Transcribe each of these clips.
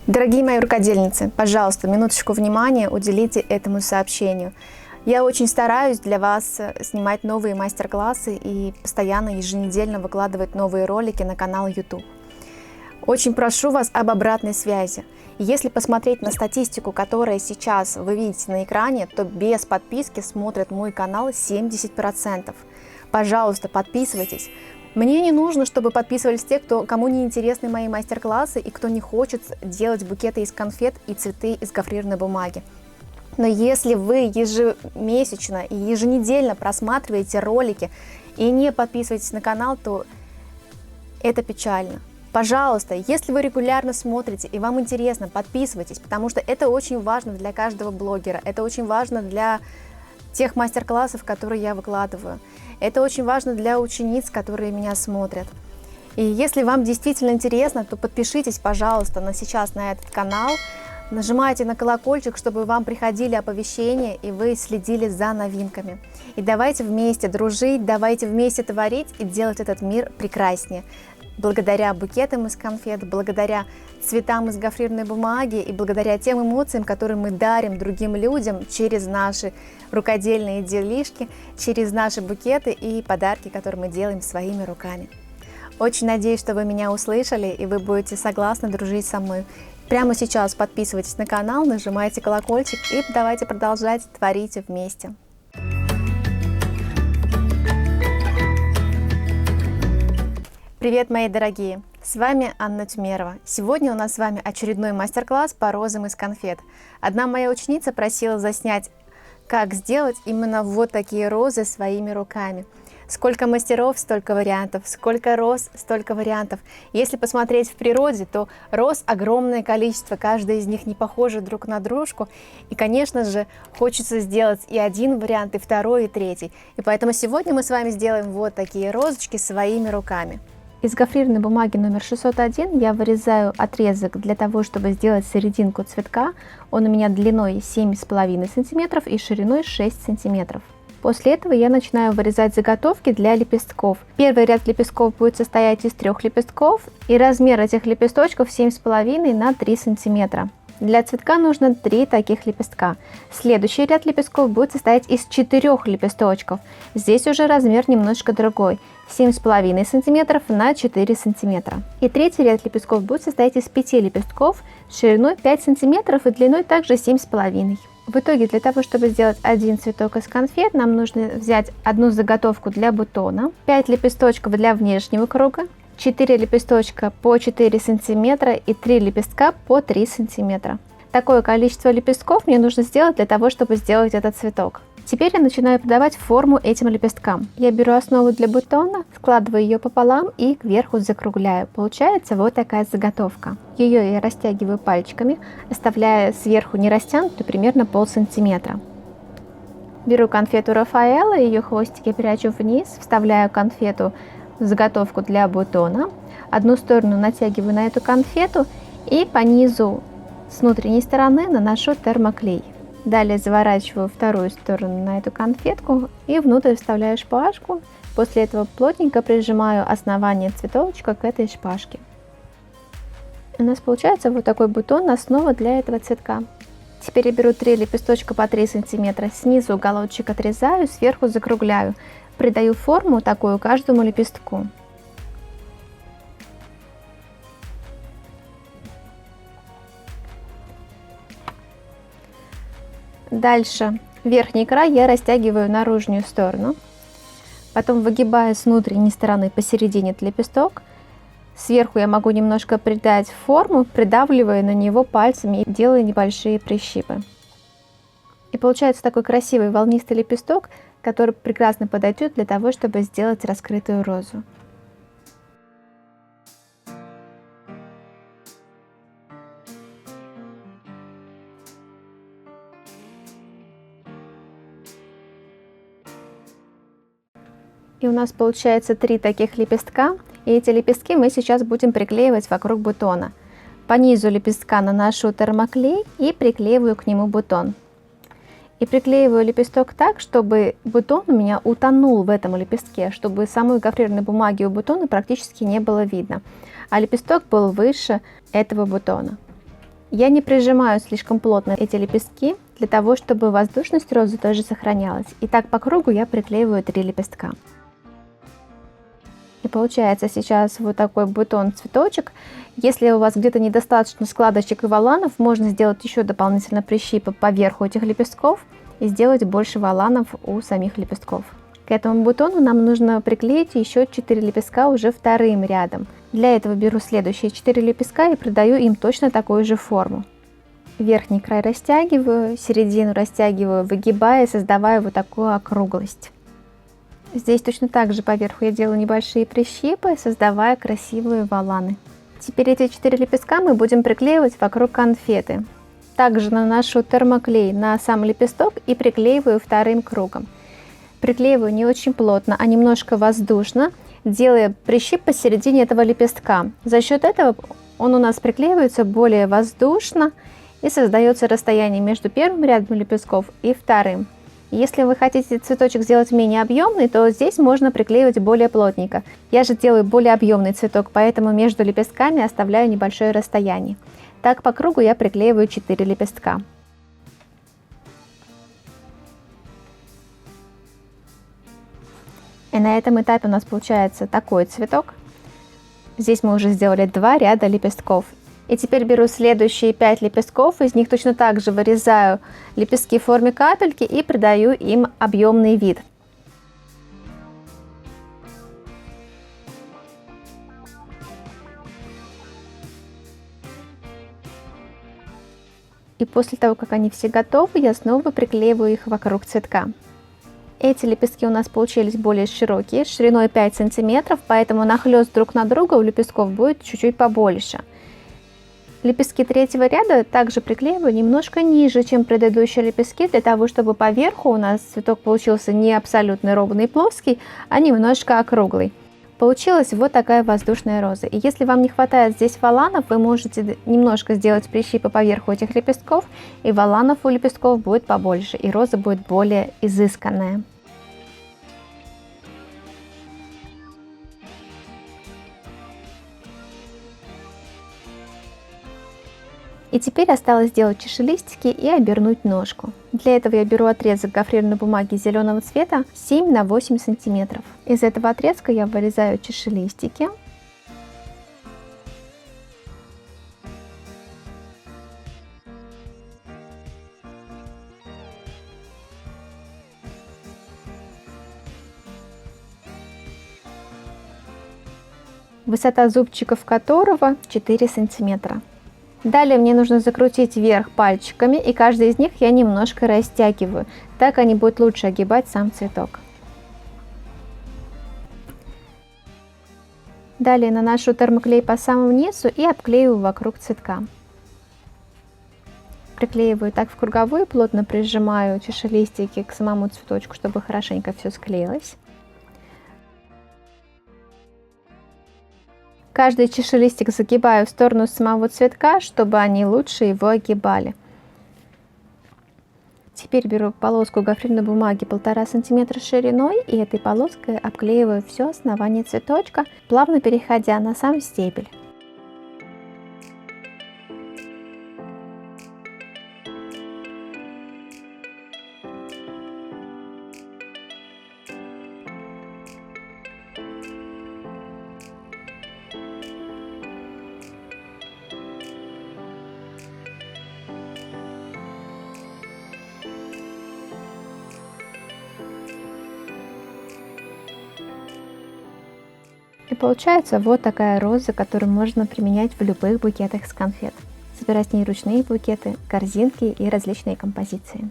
Дорогие мои рукодельницы, пожалуйста, минуточку внимания уделите этому сообщению. Я очень стараюсь для вас снимать новые мастер-классы и постоянно, еженедельно выкладывать новые ролики на канал YouTube. Очень прошу вас об обратной связи. Если посмотреть на статистику, которая сейчас вы видите на экране, то без подписки смотрят мой канал 70%. Пожалуйста, подписывайтесь. Мне не нужно, чтобы подписывались те, кому не интересны мои мастер-классы и кто не хочет делать букеты из конфет и цветы из гофрированной бумаги. Но если вы ежемесячно и еженедельно просматриваете ролики и не подписываетесь на канал, то это печально. Пожалуйста, если вы регулярно смотрите и вам интересно, подписывайтесь, потому что это очень важно для каждого блогера, это очень важно для тех мастер-классов, которые я выкладываю. Это очень важно для учениц, которые меня смотрят. И если вам действительно интересно, то подпишитесь, пожалуйста, сейчас на этот канал. Нажимайте на колокольчик, чтобы вам приходили оповещения и вы следили за новинками. И давайте вместе дружить, давайте вместе творить и делать этот мир прекраснее. Благодаря букетам из конфет, благодаря цветам из гофрированной бумаги и благодаря тем эмоциям, которые мы дарим другим людям через наши рукодельные делишки, через наши букеты и подарки, которые мы делаем своими руками. Очень надеюсь, что вы меня услышали и вы будете согласны дружить со мной. Прямо сейчас подписывайтесь на канал, нажимайте колокольчик и давайте продолжать творить вместе. Привет, мои дорогие! С вами Анна Тюмерова. Сегодня у нас с вами очередной мастер-класс по розам из конфет. Одна моя ученица просила заснять, как сделать именно вот такие розы своими руками. Сколько мастеров, столько вариантов, сколько роз, столько вариантов. Если посмотреть в природе, то роз огромное количество, каждая из них не похожа друг на дружку. И, конечно же, хочется сделать и один вариант, и второй, и третий. И поэтому сегодня мы с вами сделаем вот такие розочки своими руками. Из гофрированной бумаги номер 601 я вырезаю отрезок для того, чтобы сделать серединку цветка. Он у меня длиной 7,5 см и шириной 6 см. После этого я начинаю вырезать заготовки для лепестков. Первый ряд лепестков будет состоять из 3 лепестков, и размер этих лепесточков 7,5 на 3 см. Для цветка нужно 3 таких лепестка. Следующий ряд лепестков будет состоять из 4 лепесточков. Здесь уже размер немножко другой. 7,5 см на 4 см. И третий ряд лепестков будет состоять из 5 лепестков шириной 5 см и длиной также 7,5 см. В итоге для того, чтобы сделать один цветок из конфет, нам нужно взять одну заготовку для бутона, 5 лепесточков для внешнего круга, 4 лепесточка по 4 см и 3 лепестка по 3 см. Такое количество лепестков мне нужно сделать для того, чтобы сделать этот цветок. Теперь я начинаю придавать форму этим лепесткам. Я беру основу для бутона, складываю ее пополам и кверху закругляю. Получается вот такая заготовка. Ее я растягиваю пальчиками, оставляя сверху не растянутую примерно полсантиметра. Беру конфету Рафаэлло, ее хвостики прячу вниз, вставляю конфету в заготовку для бутона. Одну сторону натягиваю на эту конфету и по низу с внутренней стороны наношу термоклей. Далее заворачиваю вторую сторону на эту конфетку и внутрь вставляю шпажку. После этого плотненько прижимаю основание цветочка к этой шпажке. У нас получается вот такой бутон, основа для этого цветка. Теперь я беру 3 лепесточка по 3 см, снизу уголочек отрезаю, сверху закругляю. Придаю форму такую каждому лепестку. Дальше верхний край я растягиваю наружную сторону, потом выгибаю с внутренней стороны посередине этот лепесток. Сверху я могу немножко придать форму, придавливая на него пальцами и делая небольшие прищипы. И получается такой красивый волнистый лепесток, который прекрасно подойдет для того, чтобы сделать раскрытую розу. И у нас получается 3 таких лепестка, и эти лепестки мы сейчас будем приклеивать вокруг бутона. По низу лепестка наношу термоклей и приклеиваю к нему бутон. И приклеиваю лепесток так, чтобы бутон у меня утонул в этом лепестке, чтобы самой гофрированной бумаги у бутона практически не было видно, а лепесток был выше этого бутона. Я не прижимаю слишком плотно эти лепестки, для того, чтобы воздушность розы тоже сохранялась. И так по кругу я приклеиваю 3 лепестка. И получается сейчас вот такой бутон-цветочек. Если у вас где-то недостаточно складочек и воланов, можно сделать еще дополнительно прищипы поверху этих лепестков и сделать больше воланов у самих лепестков. К этому бутону нам нужно приклеить еще 4 лепестка уже вторым рядом. Для этого беру следующие 4 лепестка и придаю им точно такую же форму. Верхний край растягиваю, середину растягиваю, выгибая, создавая вот такую округлость. Здесь точно так же поверху я делаю небольшие прищипы, создавая красивые воланы. Теперь эти 4 лепестка мы будем приклеивать вокруг конфеты. Также наношу термоклей на сам лепесток и приклеиваю вторым кругом. Приклеиваю не очень плотно, а немножко воздушно, делая прищип посередине этого лепестка. За счет этого он у нас приклеивается более воздушно и создается расстояние между первым рядом лепестков и вторым. Если вы хотите цветочек сделать менее объемный, то здесь можно приклеивать более плотненько. Я же делаю более объемный цветок, поэтому между лепестками оставляю небольшое расстояние. Так по кругу я приклеиваю 4 лепестка. И на этом этапе у нас получается такой цветок. Здесь мы уже сделали 2 ряда лепестков. И теперь беру следующие 5 лепестков, из них точно так же вырезаю лепестки в форме капельки и придаю им объемный вид. И после того, как они все готовы, я снова приклеиваю их вокруг цветка. Эти лепестки у нас получились более широкие, шириной 5 см, поэтому нахлёст друг на друга у лепестков будет чуть-чуть побольше. Лепестки третьего ряда также приклеиваю немножко ниже, чем предыдущие лепестки, для того, чтобы поверху у нас цветок получился не абсолютно ровный и плоский, а немножко округлый. Получилась вот такая воздушная роза. И если вам не хватает здесь воланов, вы можете немножко сделать прищипы поверху этих лепестков, и воланов у лепестков будет побольше, и роза будет более изысканная. И теперь осталось сделать чашелистики и обернуть ножку. Для этого я беру отрезок гофрированной бумаги зеленого цвета 7 на 8 см. Из этого отрезка я вырезаю чашелистики. Высота зубчиков которого 4 см. Далее мне нужно закрутить вверх пальчиками, и каждый из них я немножко растягиваю. Так они будут лучше огибать сам цветок. Далее наношу термоклей по самому низу и обклеиваю вокруг цветка. Приклеиваю так в круговую, плотно прижимаю чашелистики к самому цветочку, чтобы хорошенько все склеилось. Каждый чашелистик загибаю в сторону самого цветка, чтобы они лучше его огибали. Теперь беру полоску гофрированной бумаги 1,5 см шириной и этой полоской обклеиваю все основание цветочка, плавно переходя на сам стебель. И получается вот такая роза, которую можно применять в любых букетах с конфет. Собирать с ней ручные букеты, корзинки и различные композиции.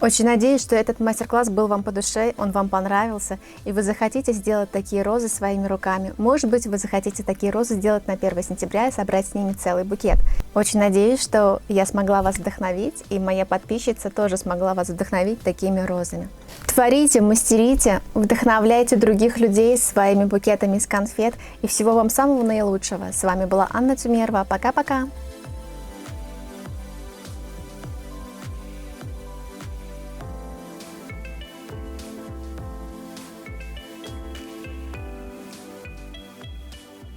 Очень надеюсь, что этот мастер-класс был вам по душе, он вам понравился, и вы захотите сделать такие розы своими руками. Может быть, вы захотите такие розы сделать на 1 сентября и собрать с ними целый букет. Очень надеюсь, что я смогла вас вдохновить, и моя подписчица тоже смогла вас вдохновить такими розами. Творите, мастерите, вдохновляйте других людей своими букетами из конфет, и всего вам самого наилучшего. С вами была Анна Тюмерова. Пока-пока!